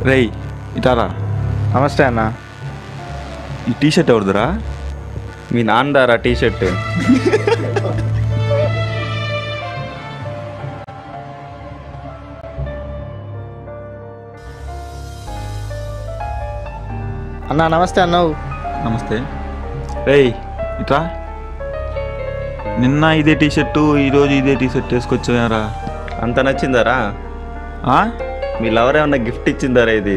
రేయ్ ఇటారా. నమస్తే అన్న. ఈ టీషర్ట్ ఎవరిదిరా? మీ నాన్నదారా టీషర్ట్. అన్న నమస్తే అన్నావు. నమస్తే. రేయ్ ఇట్రా. నిన్న ఇదే టీషర్టు ఈరోజు ఇదే టీషర్ట్ వేసుకొచ్చారా? అంత నచ్చిందారా? మీ లవర్ ఏమన్నా గిఫ్ట్ ఇచ్చిందారా? ఇది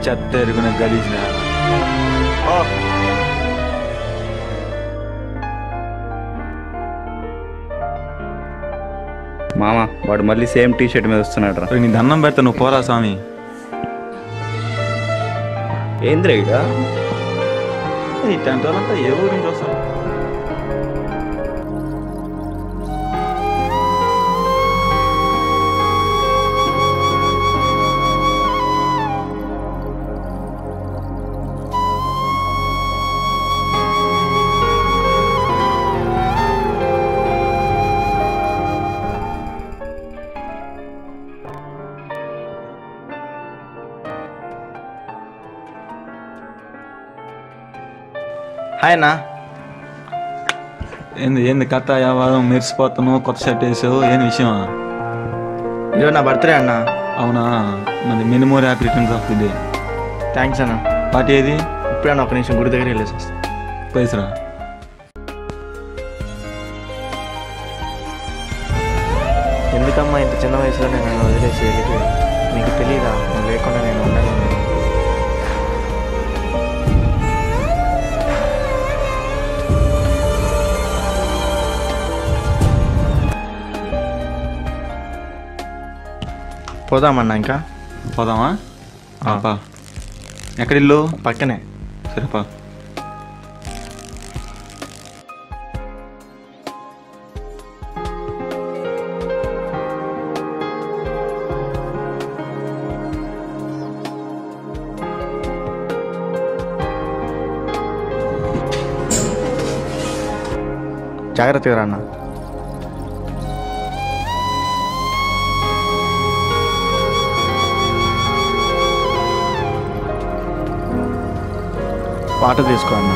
చెత్త ఎరుగున గలీజ్. మామ వాడు మళ్ళీ సేమ్ టీషర్ట్ మీద వస్తున్నాడు రా. నీ దండం పెడతా, నువ్వు పోరా స్వామి. ఏంద్రా ఇక ఈ టెంట్ వాళ్ళంతా ఏ ఊరి నుంచి వస్తారు? హాయ్ అన్న. ఏంది కథ వ్యవహారం? మెరిసిపోతాను, కొత్త షర్ట్ వేసావు, ఏం విషయం? ఈరోజు నా బర్త్డే అన్న. అవునా, మరి many more happy returns of the day. Thanks అన్న. పార్టీ ఏది? ఇప్పుడన్నా ఒక నిమిషం గుడి దగ్గర వెళ్ళేసి వస్తా. పైసరా. ఎందుకమ్మా ఇంత చిన్న వయసులో నేను నన్ను వదిలేసి వెళ్ళిపోయా? నీకు తెలియదా నువ్వు లేకుండా నేను ఉండను. పోదామన్నా ఇంకా? పోదామా? ఎక్కడిల్లు? పక్కనే. సరేపా. జాగ్రత్తగా రా అన్న. వాటర్ తీసుకో అన్న.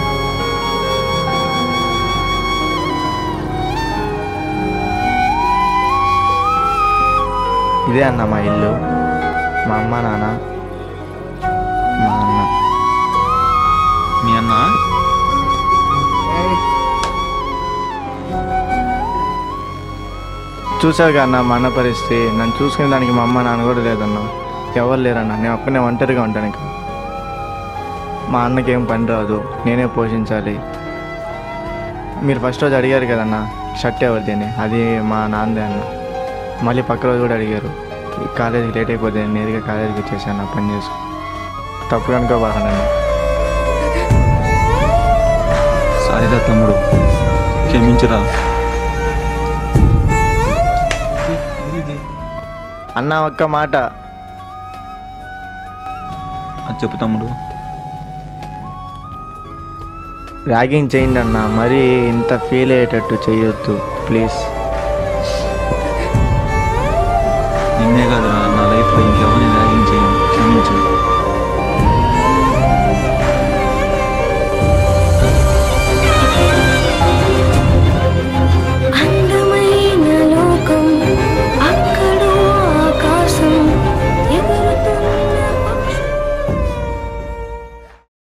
ఇదే అన్న మా ఇల్లు, మా అమ్మ నాన్న, మా అన్న. మీ అన్న? చూసావుగా అన్న మా అన్న పరిస్థితి. నన్ను చూసుకునే దానికి మా అమ్మ నాన్న కూడా లేదన్న. ఎవరు లేరన్న. నేను ఒక్కనే ఒంటరిగా ఉంటాను. ఇంకా మా అన్నకి ఏం పని రాదు, నేనే పోషించాలి. మీరు ఫస్ట్ రోజు అడిగారు కదన్న షర్ట్ ఎవరిది అని, అది మా నాన్నదే అన్న. మళ్ళీ పక్క రోజు కూడా అడిగారు. కాలేజీకి లేట్ అయిపోతే నేరుగా కాలేజీకి వచ్చేసాను పని చేసుకో. తప్పు కనుకోబాకండి అన్న. సారీరా తమ్ముడు, క్షమించరా. అన్న ఒక్క మాట. అది చెప్పు తమ్ముడు. ర్యాగింగ్ చేయండి అన్న, మరీ ఇంత ఫీల్ అయ్యేటట్టు చేయొద్దు ప్లీజ్. నిన్నే కాదురా, నా లైఫ్లో